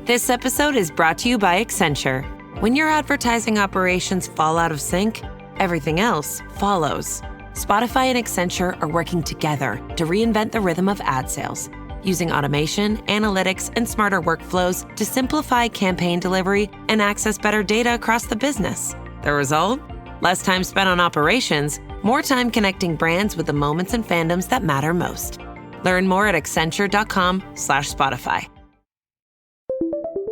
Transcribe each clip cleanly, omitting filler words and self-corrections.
This episode is brought to you by Accenture. When your advertising operations fall out of sync, everything else follows. Spotify and Accenture are working together to reinvent the rhythm of ad sales, using automation, analytics, and smarter workflows to simplify campaign delivery and access better data across the business. The result? Less time spent on operations, more time connecting brands with the moments and fandoms that matter most. Learn more at accenture.com/Spotify.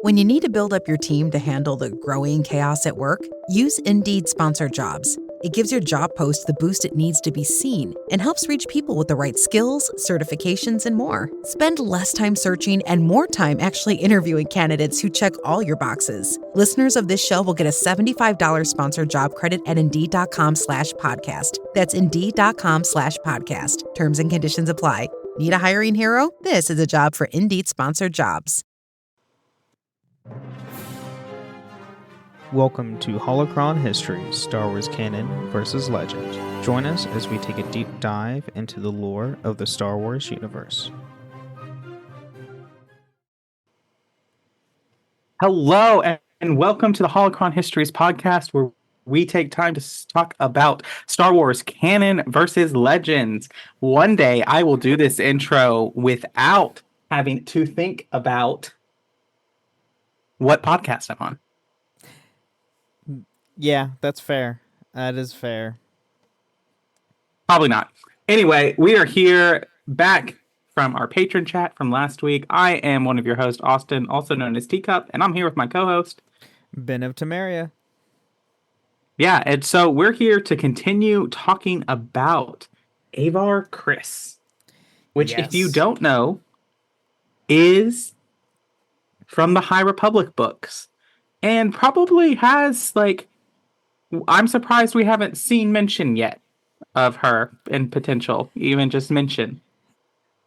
When you need to build up your team to handle the growing chaos at work, use Indeed Sponsored Jobs. It gives your job post the boost it needs to be seen and helps reach people with the right skills, certifications, and more. Spend less time searching and more time actually interviewing candidates who check all your boxes. Listeners of this show will get a $75 sponsored job credit at Indeed.com/podcast. That's Indeed.com/podcast. Terms and conditions apply. Need a hiring hero? This is a job for Indeed Sponsored Jobs. Welcome to Holocron History, Star Wars Canon versus Legend. Join us as we take a deep dive into the lore of the Star Wars universe. Hello, and welcome to the Holocron Histories podcast, where we take time to talk about Star Wars Canon versus Legends. One day, I will do this intro without having to think about what podcast I'm on. Yeah, that's fair. That is fair. Probably not. Anyway, we are here back from our patron chat from last week. I am one of your hosts, Austin, also known as Teacup, and I'm here with my co-host, Ben of Temeria. Yeah, and so we're here to continue talking about Avar Kriss, which, if you don't know, is from the High Republic books, and probably has, I'm surprised we haven't seen mention yet of her in potential, even just mention.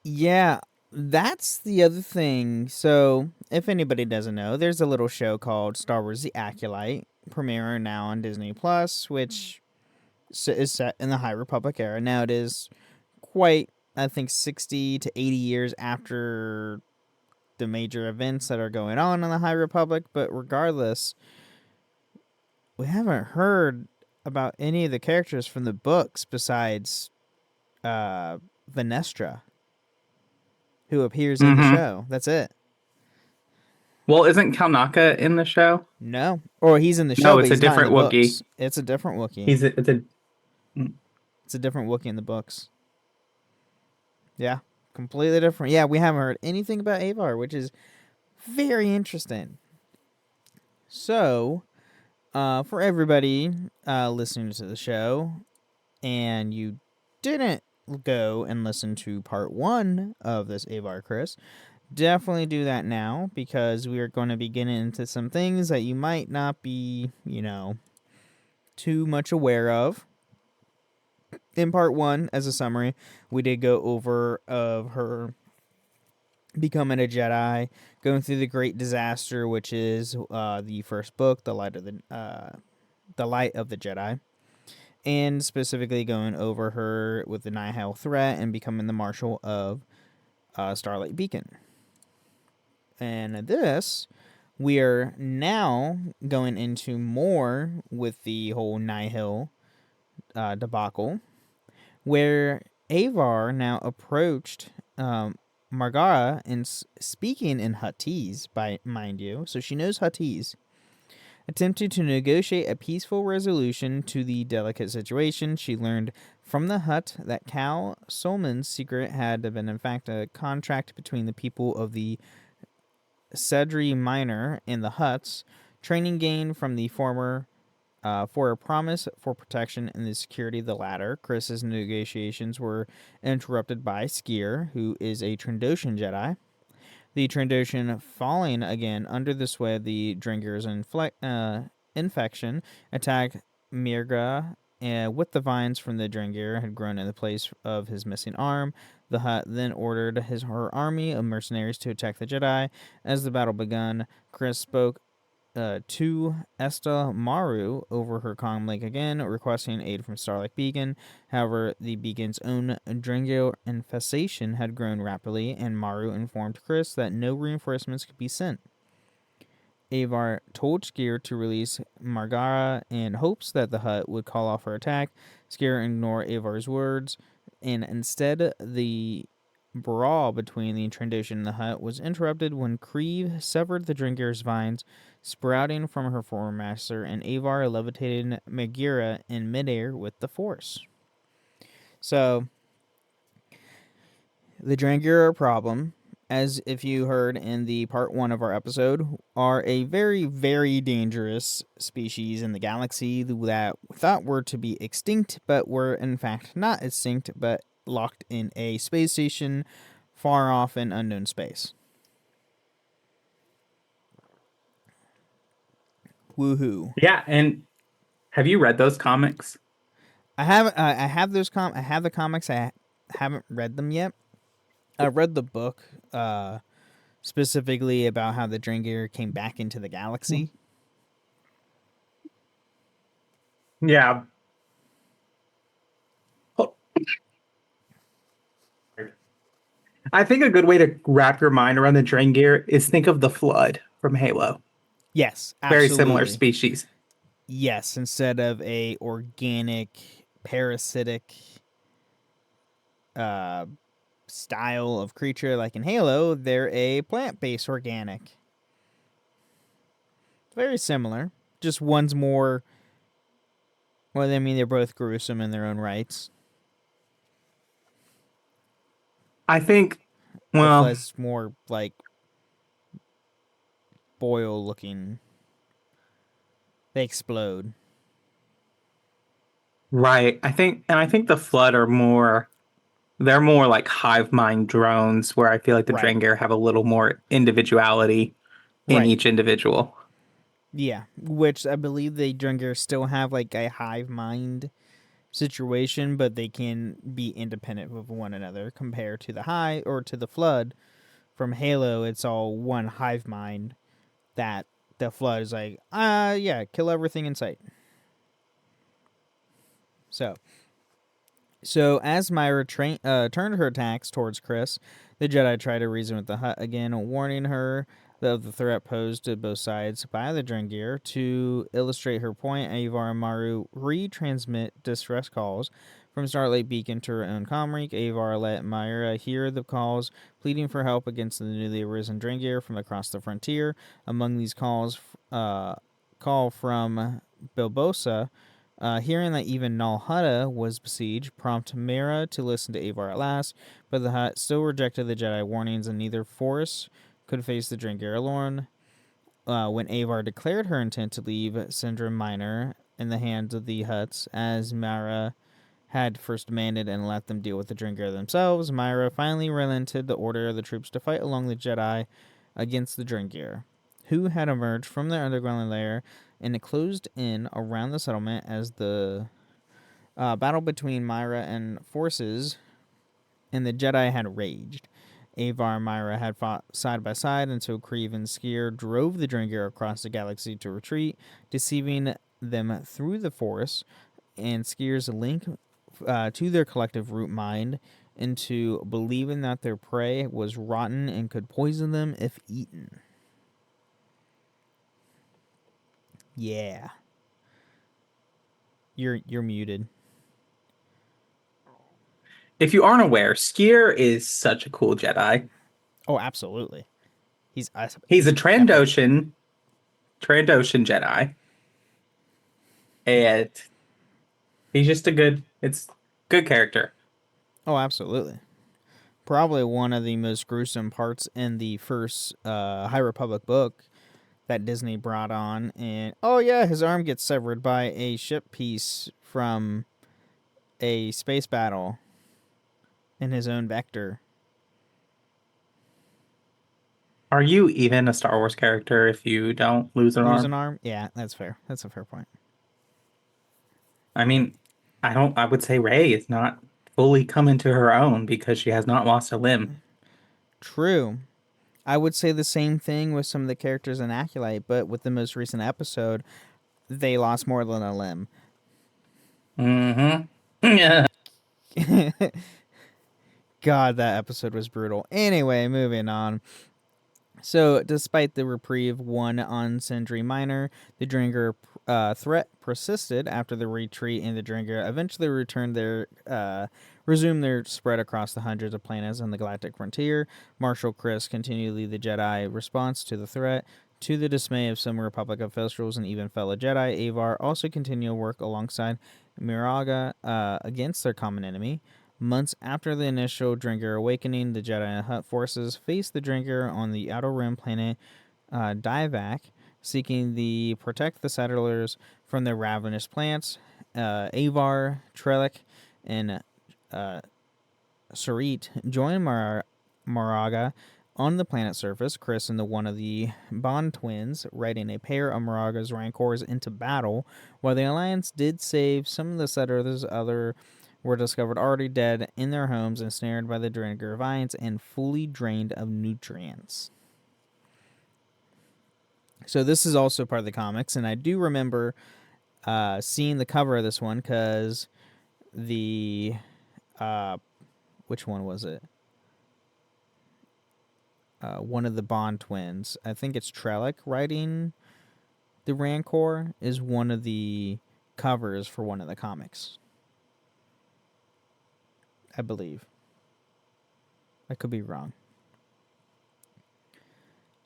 Yeah, that's the other thing. So, if anybody doesn't know, there's a little show called Star Wars The Acolyte, premiering now on Disney Plus, which is set in the High Republic era. Now, it is quite, I think, 60 to 80 years after the major events that are going on in the High Republic, but regardless, we haven't heard about any of the characters from the books besides Venestra, who appears in the show. That's it. Well, isn't Kalnaka in the show? No. Or he's in the show, No, but it's a he's not in different the Wookiee. books. It's a different Wookiee. It's a different Wookiee in the books. Yeah, completely different. Yeah, we haven't heard anything about Avar, which is very interesting. So, for everybody listening to the show, and you didn't go and listen to part 1 of this Avar Kriss, definitely do that now, because we are going to be getting into some things that you might not be, too much aware of. In part 1, as a summary, we did go over of her becoming a Jedi, going through the Great Disaster, which is the first book, the Light of the Jedi, and specifically going over her with the Nihil threat and becoming the Marshal of Starlight Beacon. And this, we are now going into more with the whole Nihil debacle, where Avar now approached Margara and speaking in Huttese, mind you, so she knows Huttese, attempted to negotiate a peaceful resolution to the delicate situation. She learned from the Hutt that Cal Solman's secret had been in fact a contract between the people of the Sedri Minor and the Hutts, training gained from the former for a promise for protection and the security of the latter. Kriss's negotiations were interrupted by Skier, who is a Trandoshan Jedi. The Trandoshan, falling again under the sway of the Dringers' infection, attacked Mirga, and with the vines from the Drengir had grown in the place of his missing arm. The Hutt then ordered her army of mercenaries to attack the Jedi. As the battle begun, Kriss spoke to Esta Maru over her comm link again, requesting aid from Starlight Beacon. However, the beacon's own Drengir infestation had grown rapidly, and Maru informed Kriss that no reinforcements could be sent. Avar told Skier to release Margara in hopes that the Hutt would call off her attack. Skier ignored Avar's words, and instead the brawl between the Trandoshan and the Hutt was interrupted when Kriv severed the Dringir's vines sprouting from her former master, and Avar levitated Margara in midair with the Force. So, the Drangir are a problem, as if you heard in the part 1 of our episode, are a very, very dangerous species in the galaxy that we thought were to be extinct, but were in fact not extinct, but locked in a space station far off in unknown space. Woohoo! Yeah, and have you read those comics? I have those I have the comics. I haven't read them yet. I read the book specifically about how the Drangir came back into the galaxy. Yeah. I think a good way to wrap your mind around the Drangir is think of the Flood from Halo. Yes, absolutely. Very similar species. Yes, instead of a organic, parasitic style of creature like in Halo, they're a plant-based organic. Very similar. Just one's more... Well, I mean, they're both gruesome in their own rights. I think, well... It's more like boil-looking. They explode. Right. I think the Flood are more... They're more like hive mind drones, where I feel like the Drangir have a little more individuality in each individual. Yeah, which I believe the Drangir still have like a hive mind situation, but they can be independent of one another compared to the to the Flood from Halo. It's all one hive mind that the Flood is like, yeah, kill everything in sight. So as Myra turned her attacks towards Kriss, the Jedi tried to reason with the Hutt again, warning her of the threat posed to both sides by the Drangir. To illustrate her point, Avar and Maru retransmit distress calls from Starlight Beacon to her own comreek. Avar let Myra hear the calls, pleading for help against the newly arisen Drangir from across the frontier. Among these calls, call from Bilbosa, hearing that even Nal Hutta was besieged, prompted Mira to listen to Avar at last, but the Hutt still rejected the Jedi warnings, and neither force could face the Drangir alone. When Avar declared her intent to leave Syndrome Minor in the hands of the Hutts, as Mira had first demanded, and let them deal with the Drangir themselves, Myra finally relented the order of the troops to fight along the Jedi against the Drangir, who had emerged from their underground lair and it closed in around the settlement. As the battle between Myra and forces and the Jedi had raged. Avar and Myra had fought side by side until Kriv and Skier drove the Drangir across the galaxy to retreat, deceiving them through the Force, and Skier's link to their collective root mind into believing that their prey was rotten and could poison them if eaten. Yeah. You're muted. If you aren't aware, Skier is such a cool Jedi. Oh, absolutely. He's a Trandoshan Jedi. And he's just a good character. Oh, absolutely. Probably one of the most gruesome parts in the first High Republic book that Disney brought on. And oh yeah, his arm gets severed by a ship piece from a space battle in his own vector. Are you even a Star Wars character if you don't lose an arm? Yeah, that's fair. That's a fair point. I mean, I would say Rey is not fully come into her own because she has not lost a limb. True. I would say the same thing with some of the characters in Acolyte, but with the most recent episode, they lost more than a limb. Mm-hmm. Yeah. God, that episode was brutal. Anyway, moving on. So, despite the reprieve won on Sindri Minor, the Dringer threat persisted after the retreat, and the Dringer eventually resumed their spread across the hundreds of planets on the galactic frontier. Marshal Kriss continued to lead the Jedi response to the threat. To the dismay of some Republic officials and even fellow Jedi, Avar also continued to work alongside Miraga against their common enemy. Months after the initial Dringer awakening, the Jedi and Hutt forces faced the Dringer on the Outer Rim planet Divac, seeking to protect the settlers from their ravenous plants. Avar, Trellick, and Sarit joined Maraga on the planet's surface. Kriss and one of the Bond twins, riding a pair of Maraga's Rancors into battle. While the Alliance did save some of the settlers, others were discovered already dead in their homes, ensnared by the Dringer vines and fully drained of nutrients. So this is also part of the comics, and I do remember seeing the cover of this one because the which one was it? One of the Bond twins, I think it's Trellick, riding the Rancor, is one of the covers for one of the comics, I believe. I could be wrong.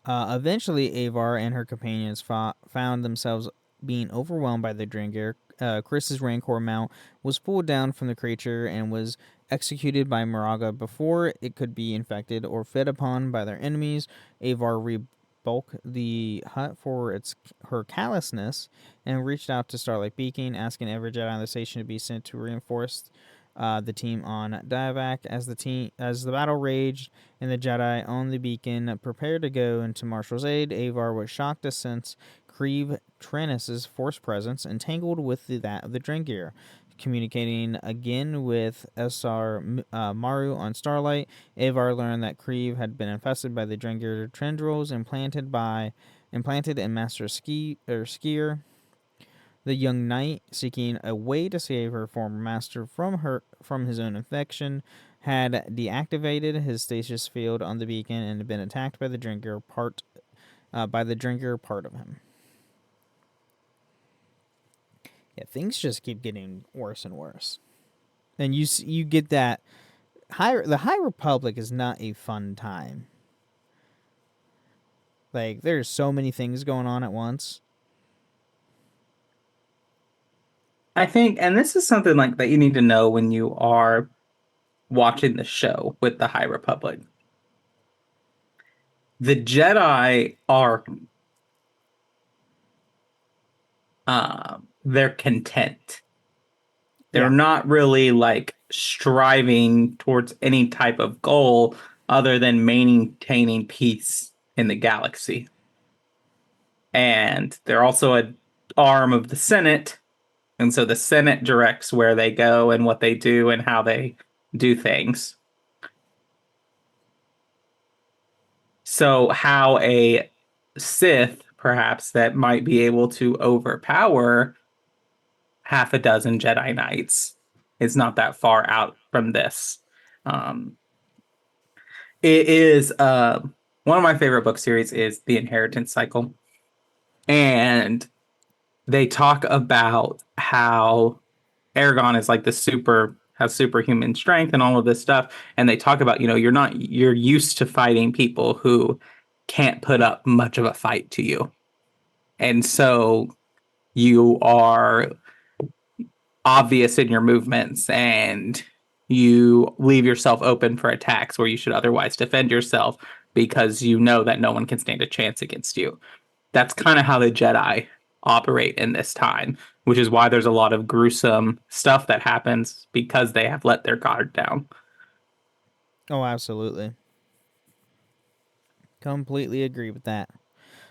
Eventually, Avar and her companions found themselves being overwhelmed by the Dringer. Kriss's Rancor mount was pulled down from the creature and was executed by Maraga before it could be infected or fed upon by their enemies. Avar rebuked the Hutt for her callousness and reached out to Starlight Beacon, asking every Jedi on the station to be sent to reinforce the team on Divac. As the battle raged and the Jedi on the beacon prepared to go into Marshal's aid, Avar was shocked to sense Creve Trennis's force presence entangled with that of the Drengir. Communicating again with SR Maru on Starlight, Avar learned that Creve had been infested by the Drengir tendrils implanted in Master Skier. The young knight, seeking a way to save her former master from his own infection, had deactivated his stasis field on the beacon and had been attacked by the Dringer part of him. Yeah, things just keep getting worse and worse, and you get that the High Republic is not a fun time. Like, there's so many things going on at once. I think, and this is something like that you need to know when you are watching the show with the High Republic. The Jedi are they're content. They're not really like striving towards any type of goal other than maintaining peace in the galaxy. And they're also an arm of the Senate. And so the Senate directs where they go and what they do and how they do things. So how a Sith, perhaps, that might be able to overpower half a dozen Jedi Knights is not that far out from this. It is one of my favorite book series is The Inheritance Cycle. And they talk about how Aragon is like has superhuman strength and all of this stuff. And they talk about, you're used to fighting people who can't put up much of a fight to you. And so you are obvious in your movements and you leave yourself open for attacks where you should otherwise defend yourself because you know that no one can stand a chance against you. That's kind of how the Jedi operate in this time, which is why there's a lot of gruesome stuff that happens because they have let their guard down. Oh, absolutely. Completely agree with that.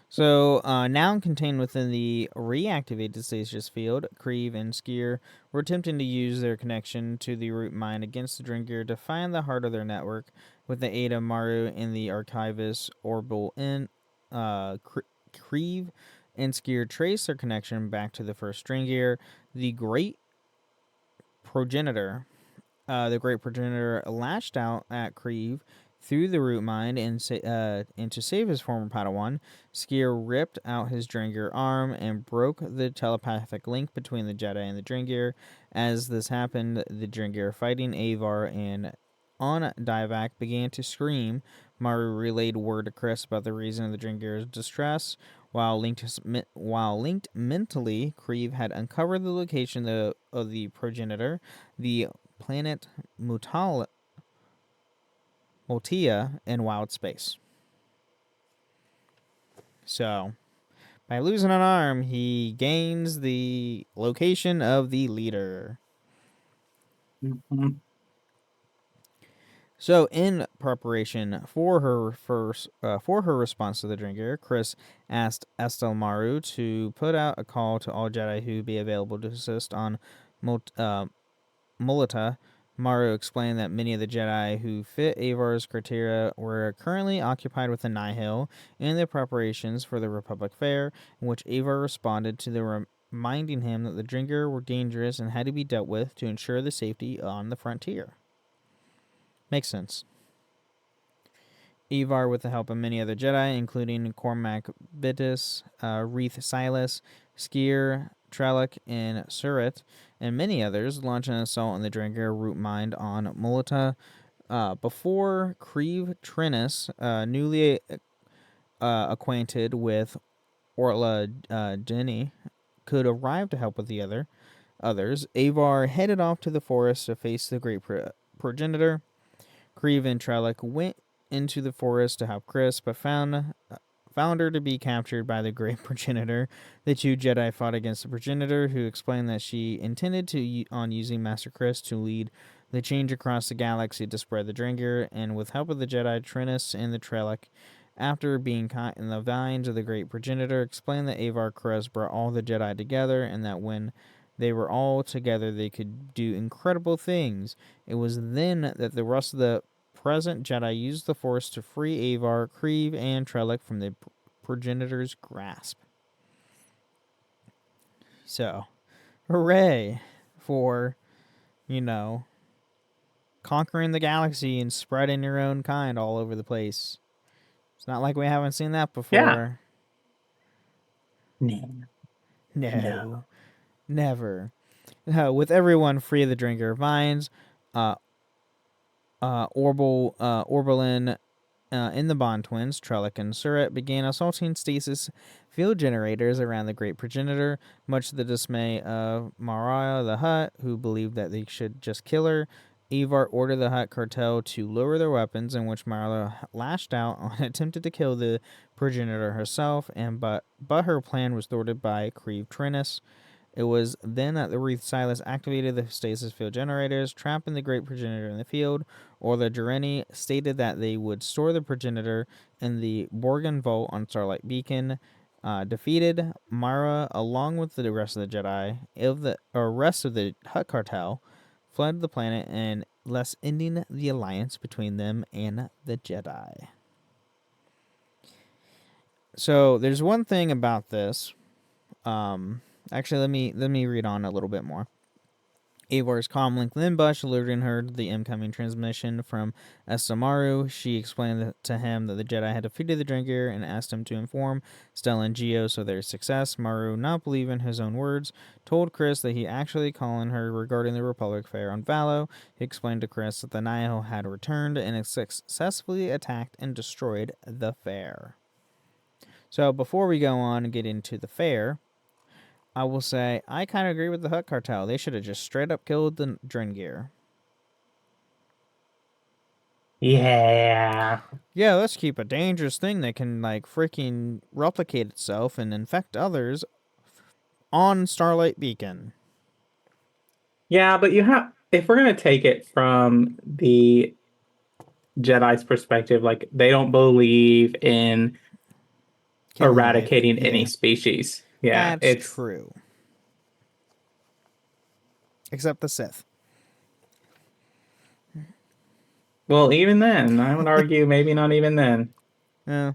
So, now contained within the reactivated stasis field, Creve and Skier were attempting to use their connection to the root mine against the Dringer to find the heart of their network. With the aid of Maru and the Archivist Orbital in, Creve and Skier trace their connection back to the first Dringer. The Great Progenitor lashed out at Creve, through the root mind and to save his former Padawan, Skier ripped out his Drengir arm and broke the telepathic link between the Jedi and the Drengir. As this happened, the Drengir fighting Avar and on Divac began to scream. Maru relayed word to Kriss about the reason of the Drengir's distress. While linked mentally, Kriv had uncovered the location of the progenitor, the planet Motia, in wild space. So, by losing an arm, he gains the location of the leader. Mm-hmm. So, in preparation for her response to the Drengir, Kriss asked Estel Maru to put out a call to all Jedi who be available to assist on Mulata. Maru explained that many of the Jedi who fit Avar's criteria were currently occupied with the Nihil in the preparations for the Republic Fair, in which Avar responded to the reminding him that the Drengir were dangerous and had to be dealt with to ensure the safety on the frontier. Makes sense. Avar, with the help of many other Jedi, including Cormac Bittis, Reath Silas, Skier, Trellick, and Surret, and many others, launched an assault on the Drengir root mind on Mulata. Before Kriv Trennis, newly acquainted with Orla Denny, could arrive to help with the others, Avar headed off to the forest to face the great progenitor. Kriv and Trellick went into the forest to help Kriss, but found her to be captured by the great progenitor. The two Jedi fought against the progenitor, who explained that she intended on using Master Kriss to lead the change across the galaxy to spread the Drengir, and with help of the Jedi, Trennis and the Trellick, after being caught in the vines of the great progenitor, explained that Avar Kriss brought all the Jedi together, and that when they were all together, they could do incredible things. It was then that the rest of the present Jedi used the Force to free Avar, Kriv, and Trellick from the progenitor's grasp. So, hooray for, conquering the galaxy and spreading your own kind all over the place. It's not like we haven't seen that before. Yeah. No. Never. With everyone free of the Drengir vines, Orbelin in the Bond twins, Trellick and Surret, began assaulting stasis field generators around the great progenitor, much to the dismay of Mariah the Hutt, who believed that they should just kill her. Avar ordered the Hutt cartel to lower their weapons, in which Mariah lashed out and attempted to kill the progenitor herself, but her plan was thwarted by Kriv Trennis. It was then that the Reath Silas activated the stasis field generators, trapping the great progenitor in the field. Orla Jareni stated that they would store the progenitor in the Borgin Vault on Starlight Beacon. Defeated, Mara, along with the rest of the Jedi, rest of the Hutt cartel, fled the planet, and thus ending the alliance between them and the Jedi. So there's one thing about this. Actually, let me read on a little bit more. Avar's comlink Linbush alerting her to the incoming transmission from Estamaru. She explained to him that the Jedi had defeated the Drengir and asked him to inform Stella and Geos of their success. Maru, not believing his own words, told Kriss that he actually calling her regarding the Republic Fair on Valo. He explained to Kriss that the Nihil had returned and successfully attacked and destroyed the fair. So before we go on and get into the fair, I will say, I kind of agree with the Hutt cartel. They should have just straight up killed the Drengir. Yeah. Yeah, let's keep a dangerous thing that can, freaking replicate itself and infect others on Starlight Beacon. Yeah, but if we're going to take it from the Jedi's perspective, they don't believe in eradicating any species. Yeah, it's true. Except the Sith. Well, even then, I would argue maybe not even then. Yeah.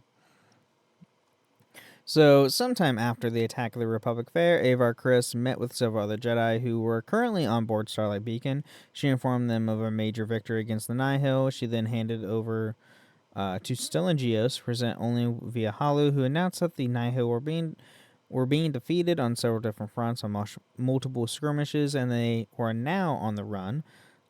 So, sometime after the attack of the Republic Fair, Avar Kriss met with several other Jedi who were currently on board Starlight Beacon. She informed them of a major victory against the Nihil. She then handed over To Stella and Geos, present only via Halu, who announced that the Nihil were being defeated on several different fronts on multiple skirmishes, and they were now on the run.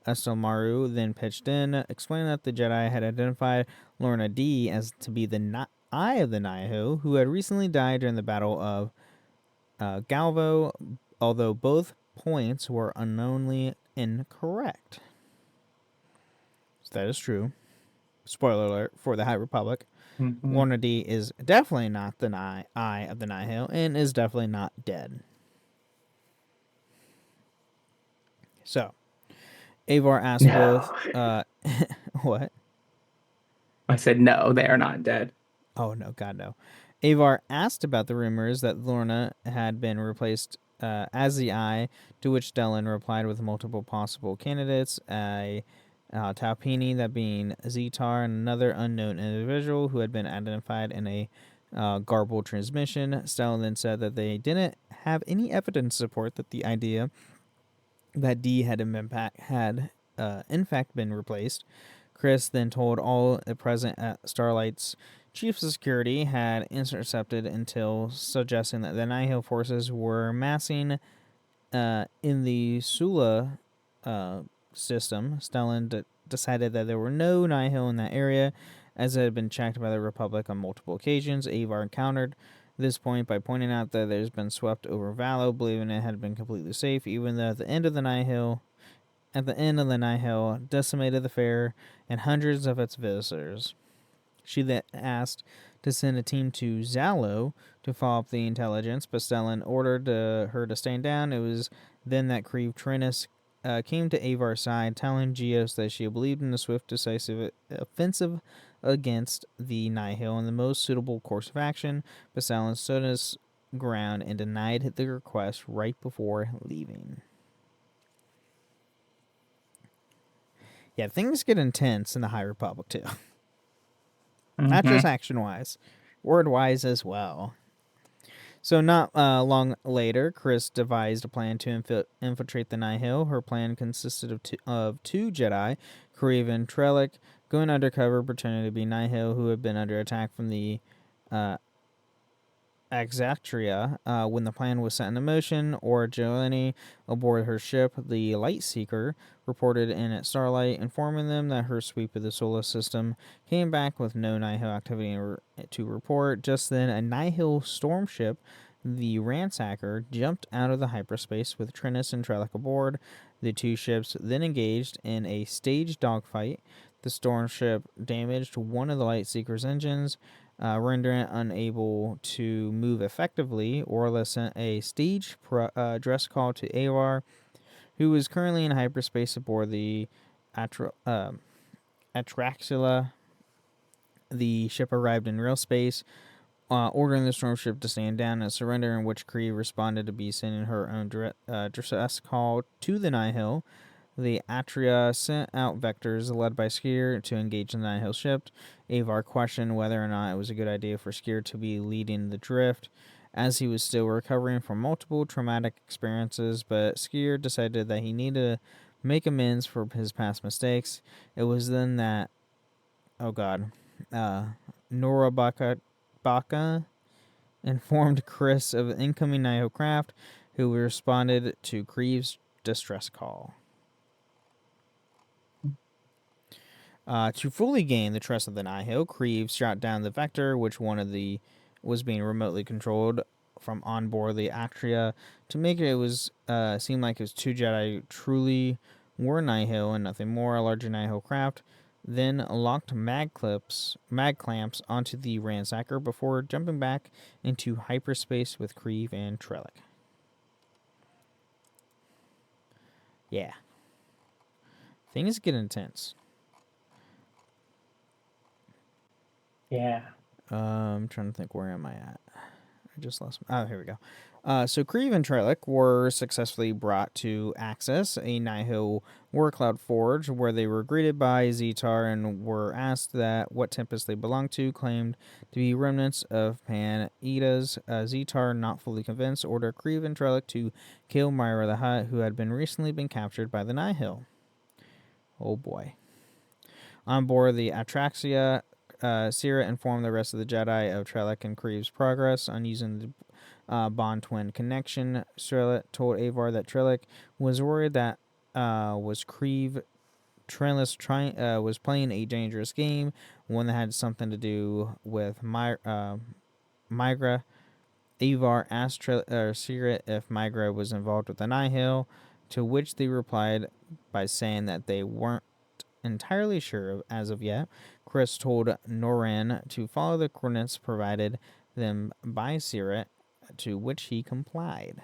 Estelmaru then pitched in, explaining that the Jedi had identified Lorna D as to be the eye of the Nihil, who had recently died during the Battle of Galvo, although both points were unknowingly incorrect. So that is true. Spoiler alert for the High Republic. Mm-hmm. Lorna D is definitely not the eye of the Nihil and is definitely not dead. So, Avar asked both. What? I said no, they are not dead. Oh, no, God, no. Avar asked about the rumors that Lorna had been replaced as the Eye, to which Stellan replied with multiple possible candidates, a Taupini, that being Zetar, and another unknown individual who had been identified in a garbled transmission. Stellan then said that they didn't have any evidence to support that the idea that D had in fact been replaced. Kriss then told all present at Starlight's chief of security had intercepted intel suggesting that the Nihil forces were massing in the Sula system. Stellan decided that there were no Nihil in that area, as it had been checked by the Republic on multiple occasions. Avar countered this point by pointing out that there's been swept over Valo, believing it had been completely safe, even though at the end of the Nihil decimated the fair and hundreds of its visitors. She then asked to send a team to Zalo to follow up the intelligence, but Stellan ordered her to stand down. It was then that Creve Trinus came to Avar's side, telling Geos that she believed in the swift, decisive offensive against the Nihil and the most suitable course of action, but Stellan stood his ground and denied the request right before leaving. Yeah, things get intense in the High Republic, too. Not just action-wise, word-wise as well. So not long later, Kriss devised a plan to infiltrate the Nihil. Her plan consisted of two Jedi, Creve and Trellick, going undercover, pretending to be Nihil, who had been under attack from the Axatria. When the plan was set into motion, or Jelani aboard her ship, the Lightseeker, reported in at Starlight, informing them that her sweep of the solar system came back with no Nihil activity to report. Just then, a Nihil storm ship, the Ransacker, jumped out of the hyperspace with Trinus and Trellick aboard. The two ships then engaged in a staged dogfight. The storm ship damaged one of the Lightseeker's engines, rendering it unable to move effectively. Orla sent a stage dress call to Avar, who was currently in hyperspace aboard the Atraxula. The ship arrived in real space, ordering the storm ship to stand down and surrender, in which Kree responded to be sending her own dress call to the Nihil. The Atria sent out vectors led by Skier to engage the Nihil ship. Avar questioned whether or not it was a good idea for Skier to be leading the drift, as he was still recovering from multiple traumatic experiences, but Skier decided that he needed to make amends for his past mistakes. It was then that, Nora Baka informed Kriss of the incoming Nihil craft, who responded to Creve's distress call. To fully gain the trust of the Nihil, Creve shot down the Vector, which was being remotely controlled from on board the Actria. To make it seem like it was two Jedi truly were Nihil and nothing more, a larger Nihil craft then locked mag clamps onto the Ransacker before jumping back into hyperspace with Creve and Trellick. Yeah. Things get intense. Yeah. I'm trying to think, where am I at? I just lost. Oh, here we go. So Creve and Trellick were successfully brought to Axis, a Nihil war cloud forge, where they were greeted by Zetar and were asked that what Tempest they belonged to, claimed to be remnants of Pan Eda's. Zetar, not fully convinced, ordered Creve and Trellick to kill Myra the Hutt, who had recently been captured by the Nihil. Oh boy. On board the Atraxia, Sira informed the rest of the Jedi of Trellick and Kreev's progress on using the Bond twin connection. Sira told Avar that Trellick was worried that was Kreeve was playing a dangerous game, one that had something to do with Migra. Avar asked Sira if Migra was involved with the Nihil, to which they replied by saying that they weren't entirely sure as of yet. Kriss told Noran to follow the coordinates provided them by Sira, to which he complied.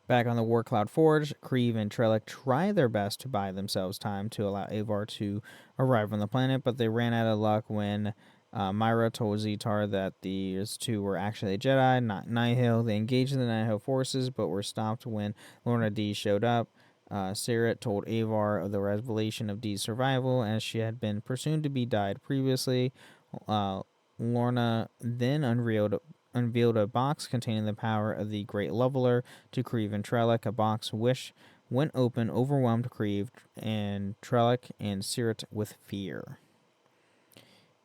Back on the Warcloud Forge, Kreeve and Trellick try their best to buy themselves time to allow Avar to arrive on the planet, but they ran out of luck when Myra told Zetar that these two were actually Jedi, not Nihil. They engaged in the Nihil forces, but were stopped when Lorna D showed up. Sira told Avar of the revelation of Dee's survival, as she had been presumed to be died previously. Lorna then unveiled a box containing the power of the Great Leveler to Kreeve and Trellick. A box which, when open, overwhelmed Kreeve and Trellick and Sira with fear.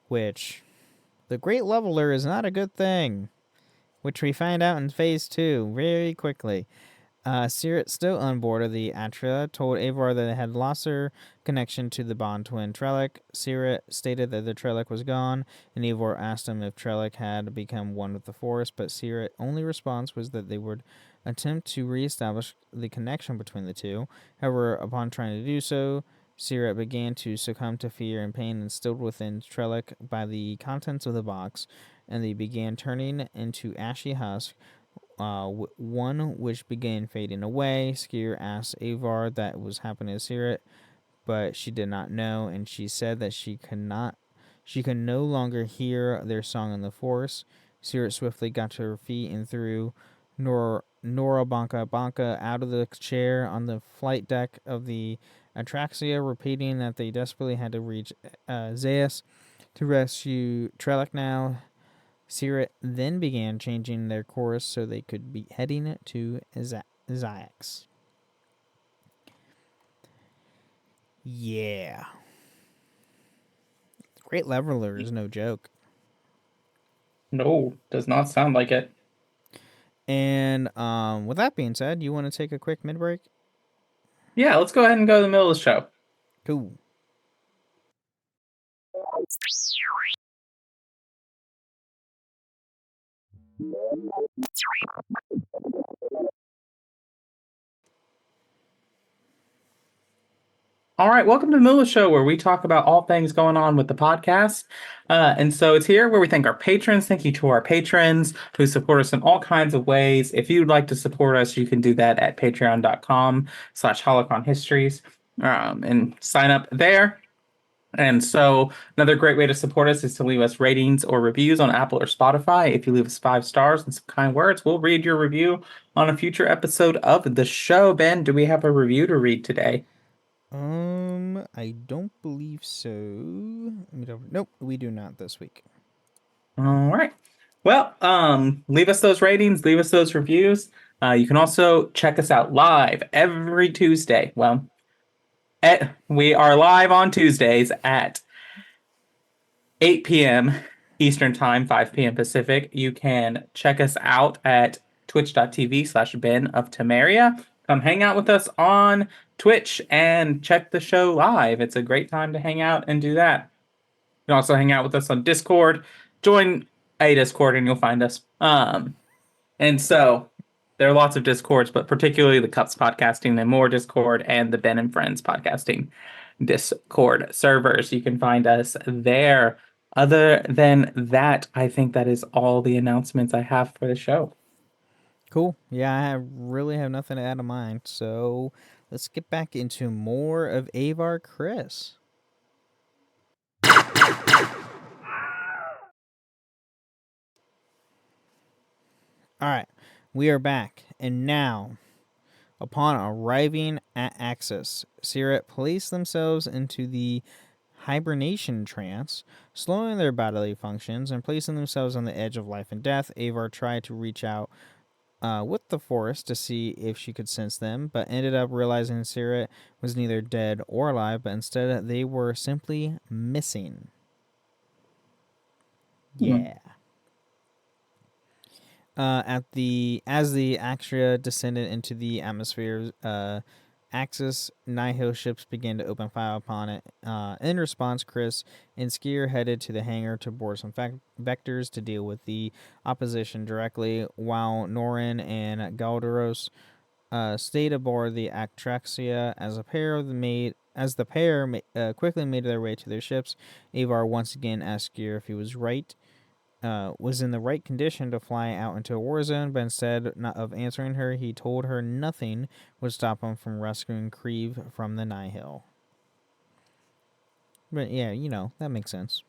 Which, the Great Leveler is not a good thing, which we find out in Phase 2 very quickly. Sira, still on board of the Atria, told Avar that they had lost their connection to the Bond twin Trellick. Sira stated that the Trellick was gone, and Avar asked him if Trellick had become one with the Force, but Sira's only response was that they would attempt to reestablish the connection between the two. However, upon trying to do so, Sira began to succumb to fear and pain instilled within Trellick by the contents of the box, and they began turning into ashy husk. One which began fading away. Skier asked Avar that was happening to Sira, but she did not know, and she said that she could no longer hear their song in the Force. Sira swiftly got to her feet and threw Nora Banka out of the chair on the flight deck of the Atraxia, repeating that they desperately had to reach Zaius to rescue Trellick now. Sira then began changing their course so they could be heading to Zayax. Yeah. Great Leveler is no joke. No, does not sound like it. And with that being said, you want to take a quick mid-break? Yeah, let's go ahead and go to the middle of the show. Cool. All right, welcome to the middle of the show where we talk about all things going on with the podcast. And so it's here where we thank our patrons. Thank you to our patrons who support us in all kinds of ways. If you'd like to support us, you can do that at patreon.com/holoconhistories and sign up there. And so another great way to support us is to leave us ratings or reviews on Apple or Spotify. If you leave us 5 stars and some kind words, we'll read your review on a future episode of the show. Ben, do we have a review to read today? I don't believe so. Nope, we do not this week. All right. Well, leave us those ratings, leave us those reviews. You can also check us out live every Tuesday. Well, we are live on Tuesdays at 8 p.m. Eastern Time, 5 p.m. Pacific. You can check us out at twitch.tv/Ben of Temeria. Come hang out with us on Twitch and check the show live. It's a great time to hang out and do that. You can also hang out with us on Discord. Join a Discord and you'll find us. And so there are lots of Discords, but particularly the Cups Podcasting and More Discord and the Ben and Friends Podcasting Discord servers. You can find us there. Other than that, I think that is all the announcements I have for the show. Cool. Yeah, I really have nothing to add to mine. So let's get back into more of Avar Kriss. All right, we are back, and now, upon arriving at Axis, Sira placed themselves into the hibernation trance, slowing their bodily functions and placing themselves on the edge of life and death. Avar tried to reach out with the forest to see if she could sense them, but ended up realizing Sirit was neither dead or alive, but instead they were simply missing. Yeah. As the Axia descended into the atmosphere, Axis Nihil ships began to open fire upon it. In response, Kriss and Skier headed to the hangar to board some vectors to deal with the opposition directly, while Norin and Galderos stayed aboard the Atraxia as a pair of the made. As the pair quickly made their way to their ships, Avar once again asked Skier if he was in the right condition to fly out into a war zone, but instead of answering her, he told her nothing would stop him from rescuing Kriv from the Nihil. But yeah, that makes sense.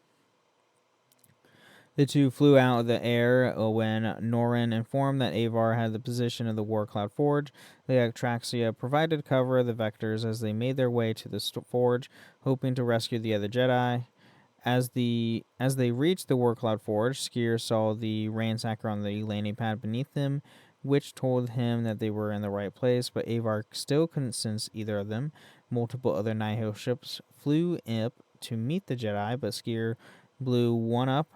The two flew out of the air when Norin informed that Avar had the position of the Warcloud Forge. The Atraxia provided cover of the Vectors as they made their way to the forge, hoping to rescue the other Jedi. As they reached the Warcloud Forge, Skier saw the ransacker on the landing pad beneath them, which told him that they were in the right place, but Avar still couldn't sense either of them. Multiple other Nihil ships flew up to meet the Jedi, but Skier blew one up,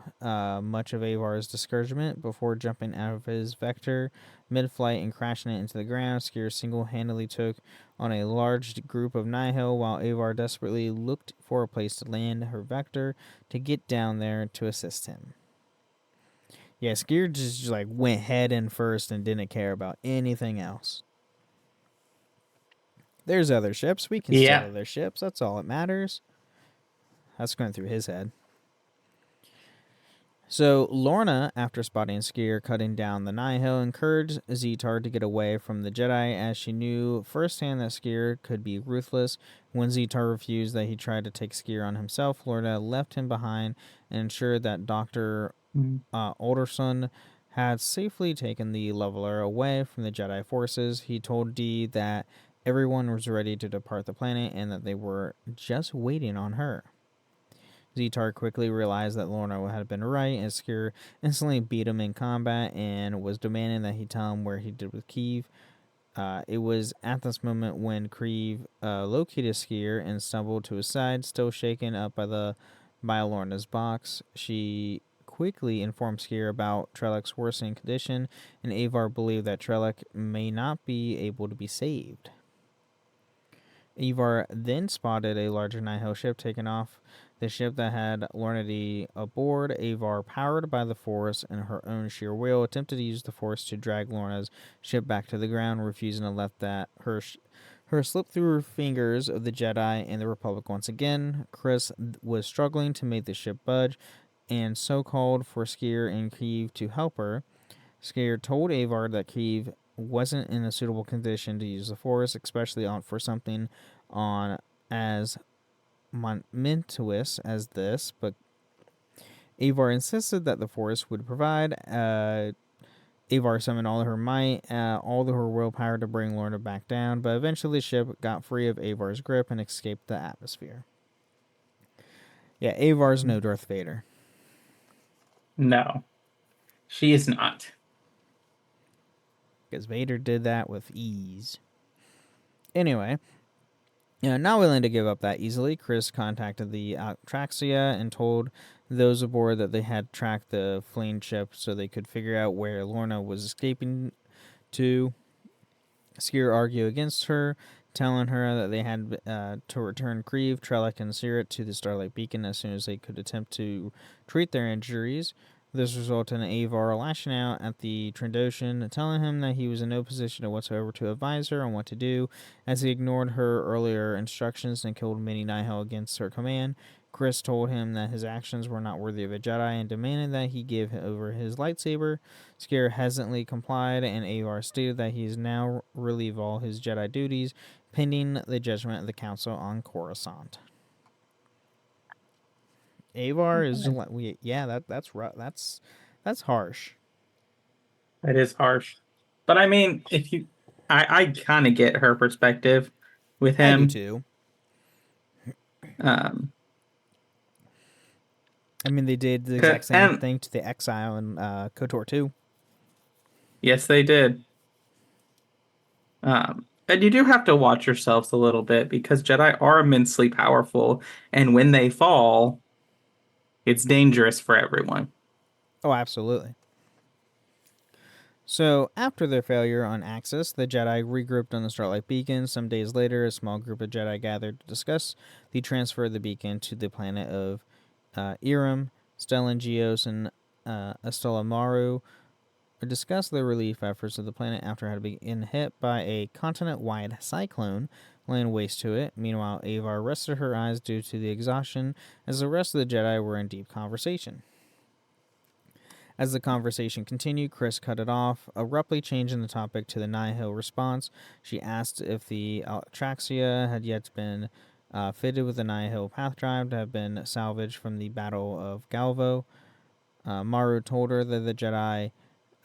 much of Avar's discouragement, before jumping out of his vector mid-flight and crashing it into the ground. Skier single-handedly took on a large group of Nihil, while Avar desperately looked for a place to land her vector to get down there to assist him. Yeah, Skier just went head in first and didn't care about anything else. There's other ships. We can steal other ships. That's all that matters. That's going through his head. So Lorna, after spotting Skier cutting down the Nihil, encouraged Zetar to get away from the Jedi, as she knew firsthand that Skier could be ruthless. When Zetar refused that he tried to take Skier on himself, Lorna left him behind and ensured that Dr. Alderson had safely taken the leveler away from the Jedi forces. He told Dee that everyone was ready to depart the planet and that they were just waiting on her. Zetar quickly realized that Lorna had been right, and Skier instantly beat him in combat and was demanding that he tell him where he did with Kriv. It was at this moment when Kriv located Skier and stumbled to his side, still shaken up by Lorna's box. She quickly informed Skier about Trellick's worsening condition, and Avar believed that Trellick may not be able to be saved. Avar then spotted a larger Nihil ship taking off. The ship that had Lorna Dee aboard, Avar, powered by the Force and her own sheer will, attempted to use the Force to drag Lorna's ship back to the ground, refusing to let her slip through her fingers of the Jedi and the Republic once again. Kriss was struggling to make the ship budge, and so called for Skier and Kriv to help her. Skier told Avar that Kriv wasn't in a suitable condition to use the Force, especially for something on as momentous as this, but Avar insisted that the Force would provide. Avar summoned all of her might, all of her willpower to bring Lorna back down, but eventually the ship got free of Avar's grip and escaped the atmosphere. Yeah, Avar's no Darth Vader. No, she is not. Because Vader did that with ease. Anyway, not willing to give up that easily, Kriss contacted the Atraxia and told those aboard that they had tracked the fleeing ship so they could figure out where Lorna was escaping to. Skier argued against her, telling her that they had to return Kriv, Trellick, and Sirit to the Starlight Beacon as soon as they could attempt to treat their injuries. This resulted in Avar lashing out at the Trandoshan, telling him that he was in no position whatsoever to advise her on what to do, as he ignored her earlier instructions and killed many Nihil against her command. Kriss told him that his actions were not worthy of a Jedi and demanded that he give over his lightsaber. Skier hesitantly complied, and Avar stated that he is now relieve all his Jedi duties, pending the judgment of the Council on Coruscant. Avar is that's rough. That's harsh. That is harsh. But I mean, I kind of get her perspective with him. I do too. I mean, they did the exact same thing to the Exile in KOTOR 2. Yes, they did. And you do have to watch yourselves a little bit because Jedi are immensely powerful, and when they fall, it's dangerous for everyone. Oh, absolutely. So, after their failure on Axis, the Jedi regrouped on the Starlight Beacon. Some days later, a small group of Jedi gathered to discuss the transfer of the beacon to the planet of Iram. Stellan Geos and Estella Maru discussed the relief efforts of the planet after it had been hit by a continent-wide cyclone, laying waste to it. Meanwhile, Avar rested her eyes due to the exhaustion, as the rest of the Jedi were in deep conversation. As the conversation continued, Kriss cut it off, abruptly changing the topic to the Nihil response. She asked if the Altraxia had yet been fitted with the Nihil path drive to have been salvaged from the Battle of Galvo. Maru told her that the Jedi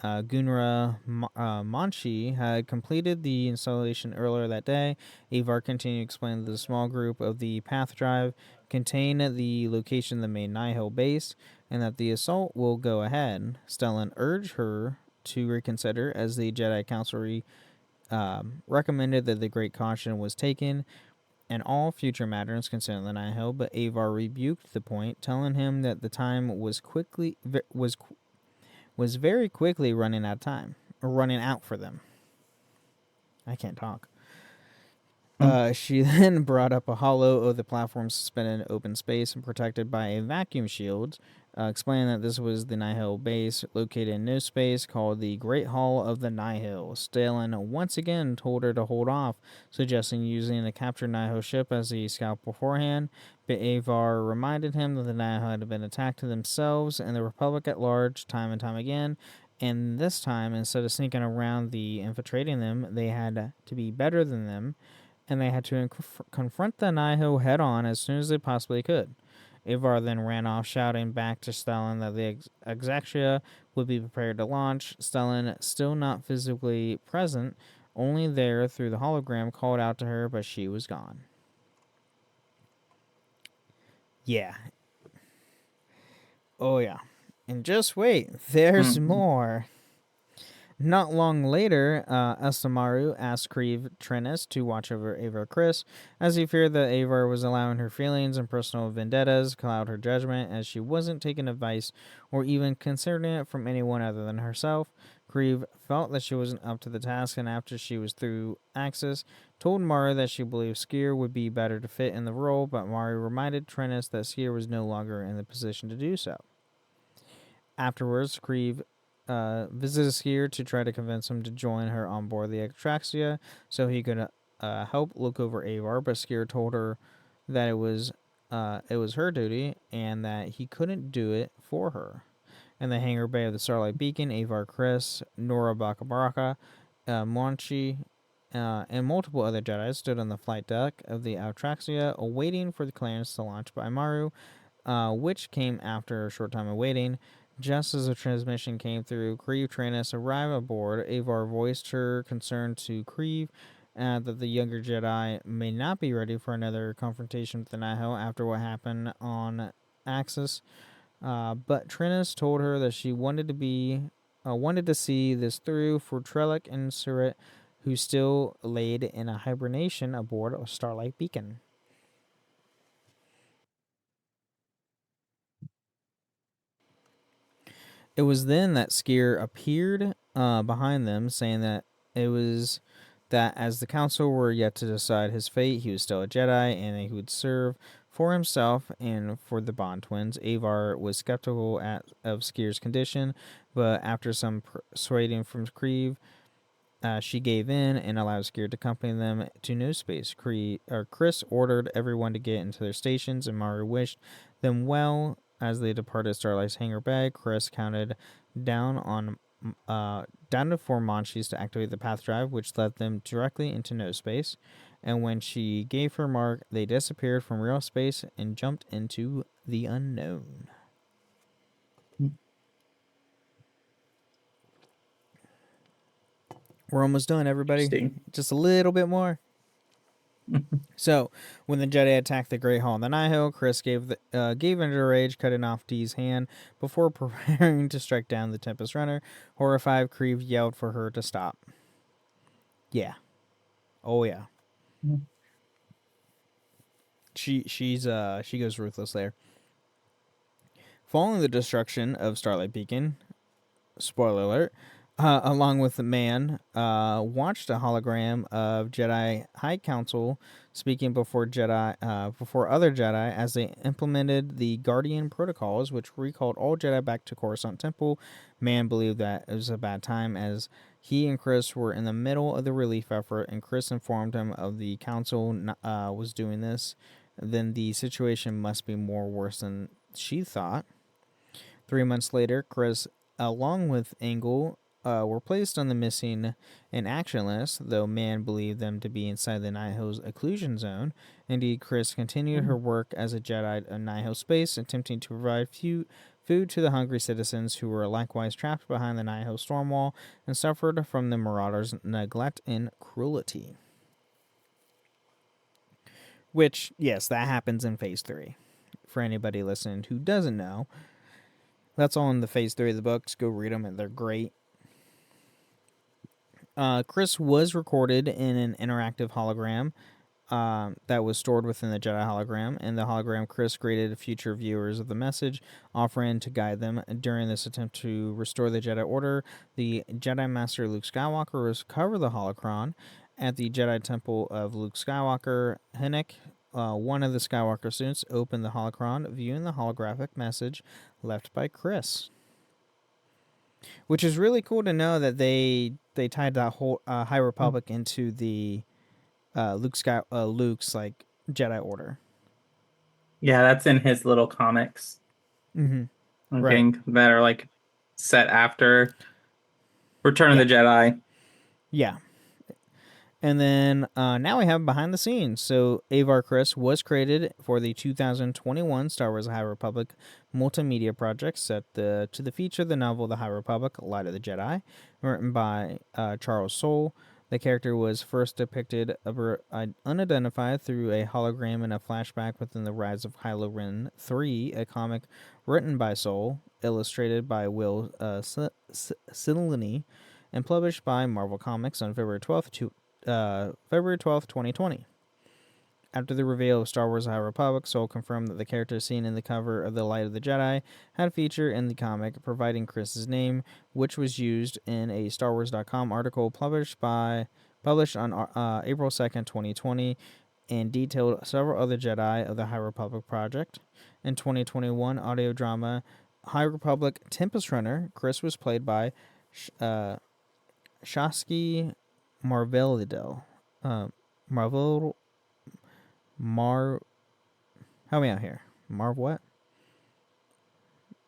Gunra Manchi had completed the installation earlier that day. Avar continued to explain that the small group of the path drive contain the location of the main Nihil base and that the assault will go ahead. Stellan urged her to reconsider as the Jedi Council recommended that the Great Caution was taken and all future matters concerning the Nihil, but Avar rebuked the point, telling him that the time was very quickly running out of time, or running out for them. I can't talk. She then brought up a hollow of the platform suspended in open space and protected by a vacuum shield, explaining that this was the Nihil base located in no space called the Great Hall of the Nihil. Stalin once again told her to hold off, suggesting using the captured Nihil ship as a scout beforehand, but Avar reminded him that the Nihil had been attacked themselves and the Republic at large time and time again, and this time, instead of sneaking around the infiltrating them, they had to be better than them, and they had to confront the Nihil head-on as soon as they possibly could. Avar then ran off, shouting back to Stellan that the Exaxia would be prepared to launch. Stellan, still not physically present, only there through the hologram, called out to her, but she was gone. Yeah. Oh, yeah. And just wait, there's more. Not long later, Estamaru asked Creve Trennis to watch over Avar Kriss, as he feared that Avar was allowing her feelings and personal vendettas cloud her judgment, as she wasn't taking advice or even considering it from anyone other than herself. Creve felt that she wasn't up to the task, and after she was through Axis, told Maru that she believed Skier would be better to fit in the role, but Maru reminded Trennis that Skier was no longer in the position to do so. Afterwards, Creve visited Skier to try to convince him to join her on board the Atraxia so he could help look over Avar, but Skier told her that it was her duty and that he couldn't do it for her. In the hangar bay of the Starlight Beacon, Avar Kriss, Nora Bakabaraka, Monchi, and multiple other Jedi stood on the flight deck of the Atraxia, awaiting for the clearance to launch by Maru, which came after a short time of waiting. Just as the transmission came through, Creve Trennis arrived aboard. Avar voiced her concern to Creve that the younger Jedi may not be ready for another confrontation with the Nihil after what happened on Axis. But Trennis told her that she wanted to see this through for Trellick and Surrit, who still laid in a hibernation aboard a Starlight Beacon. It was then that Skier appeared behind them, saying that it was that as the council were yet to decide his fate, he was still a Jedi, and that he would serve for himself and for the Bond twins. Avar was skeptical of Skier's condition, but after some persuading from Creve, she gave in and allowed Skier to accompany them to New Space. Kriss ordered everyone to get into their stations, and Maru wished them well. As they departed Starlight's hangar bay, Kriss counted down to 4 Manchis to activate the path drive, which led them directly into No Space. And when she gave her mark, they disappeared from real space and jumped into the unknown. We're almost done, everybody. Just a little bit more. So, when the Jedi attacked the Great Hall in the Nihil, Kriss gave into a rage, cutting off Dee's hand before preparing to strike down the Tempest Runner. Horrified, Creve yelled for her to stop. Yeah. Oh yeah. She goes ruthless there. Following the destruction of Starlight Beacon, spoiler alert, along with the man, watched a hologram of Jedi High Council speaking before other Jedi as they implemented the Guardian protocols, which recalled all Jedi back to Coruscant Temple. Man believed that it was a bad time as he and Kriss were in the middle of the relief effort, and Kriss informed him of the council was doing this. Then the situation must be more worse than she thought. 3 months later, Kriss, along with Angle, were placed on the missing and action list, though Man believed them to be inside the Nihil's occlusion zone. Indeed, Kriss continued her work as a Jedi in Nihil space, attempting to provide food to the hungry citizens who were likewise trapped behind the Nihil storm wall and suffered from the Marauders' neglect and cruelty. Which, yes, that happens in Phase 3. For anybody listening who doesn't know, that's all in the Phase 3 of the books. Go read them, and they're great. Kriss was recorded in an interactive hologram that was stored within the Jedi hologram. And the hologram, Kriss greeted future viewers of the message, offering to guide them during this attempt to restore the Jedi Order. The Jedi Master Luke Skywalker recovered the holocron at the Jedi Temple of Luke Skywalker. Hinnock, one of the Skywalker students, opened the holocron, viewing the holographic message left by Kriss. Which is really cool to know that they tied that whole High Republic into the Luke's like Jedi Order. Yeah, that's in his little comics. Mm-hmm. Right. That are like set after Return of the Jedi. Yeah. And then now we have behind the scenes. So Avar Kriss was created for the 2021 Star Wars High Republic multimedia project set to the feature the novel The High Republic, Light of the Jedi, written by Charles Soule. The character was first depicted unidentified through a hologram in a flashback within The Rise of Kylo Ren 3, a comic written by Soule, illustrated by Will Silney, and published by Marvel Comics on February 12th, 2020. After the reveal of Star Wars The High Republic, Soule confirmed that the character seen in the cover of The Light of the Jedi had a feature in the comic, providing Kriss's name, which was used in a StarWars.com article published on April 2nd, 2020, and detailed several other Jedi of the High Republic project. In 2021 audio drama High Republic Tempest Runner, Kriss was played by Shasky Marvelidel. Help me out here. Marv what?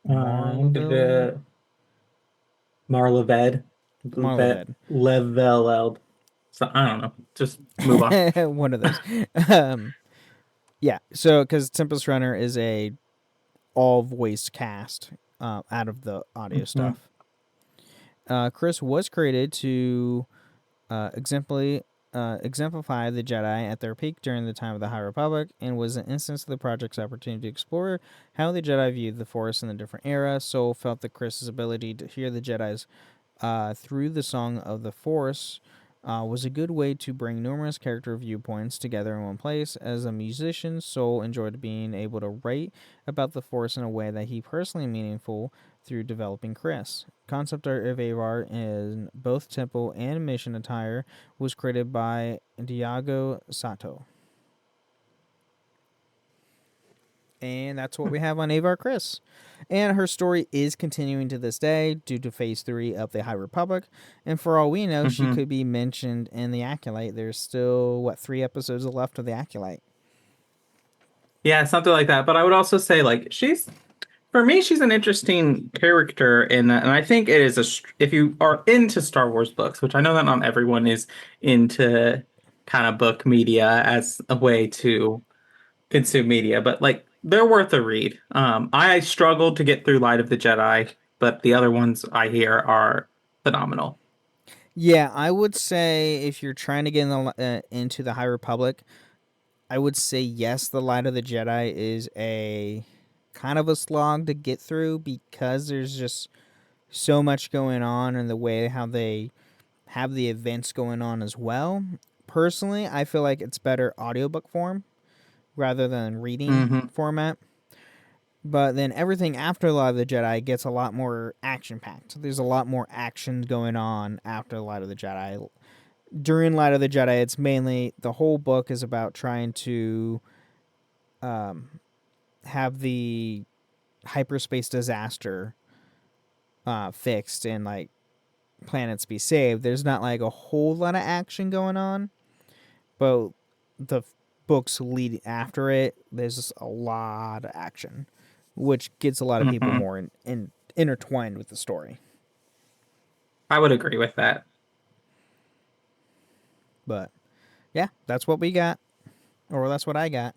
Marlaved. Leveled. So I don't know. Just move on. One of those. Yeah. So because Tempest Runner is a all voice cast out of the audio stuff. Kriss was created to exemplify the Jedi at their peak during the time of the High Republic, and was an instance of the project's opportunity to explore how the Jedi viewed the Force in a different era. Soule felt that Kriss's ability to hear the Jedi's through the Song of the Force was a good way to bring numerous character viewpoints together in one place. As a musician, Soule enjoyed being able to write about the Force in a way that he personally meaningful through developing Kriss. Concept art of Avar in both temple and mission attire was created by Diego Sato. And that's what we have on Avar Kriss. And her story is continuing to this day due to Phase 3 of the High Republic. And for all we know, she could be mentioned in the Acolyte. There's still, 3 episodes left of the Acolyte. Yeah, something like that. But I would also say, like, for me, she's an interesting character in that. And I think it is if you are into Star Wars books, which I know that not everyone is into kind of book media as a way to consume media, but like, they're worth a read. I struggled to get through Light of the Jedi, but the other ones I hear are phenomenal. Yeah, I would say if you're trying to get into the High Republic, I would say yes, The Light of the Jedi is a kind of a slog to get through because there's just so much going on and the way how they have the events going on as well. Personally, I feel like it's better audiobook form rather than reading format. But then everything after Light of the Jedi gets a lot more action-packed. There's a lot more action going on after Light of the Jedi. During Light of the Jedi, it's mainly, the whole book is about trying to have the hyperspace disaster fixed and, like, planets be saved. There's not, like, a whole lot of action going on. But the books lead after it, there's just a lot of action, which gets a lot of people more intertwined with the story. I would agree with that. But, yeah, that's what we got. Or that's what I got.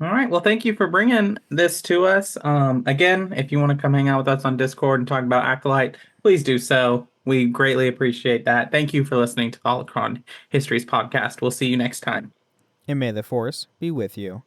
All right. Well, thank you for bringing this to us. Again, if you want to come hang out with us on Discord and talk about Acolyte, please do so. We greatly appreciate that. Thank you for listening to the Holocron Histories podcast. We'll see you next time. And may the Force be with you.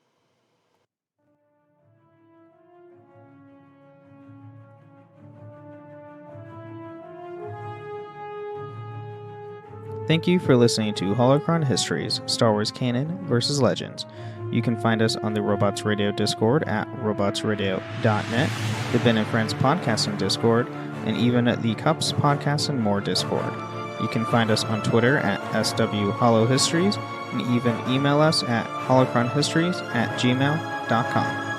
Thank you for listening to Holocron Histories, Star Wars Canon vs. Legends. You can find us on the Robots Radio Discord at robotsradio.net, the Ben and Friends Podcasting Discord, and even at the Cups Podcast and More Discord. You can find us on Twitter at SWHoloHistories, and even email us at holocronhistories@gmail.com.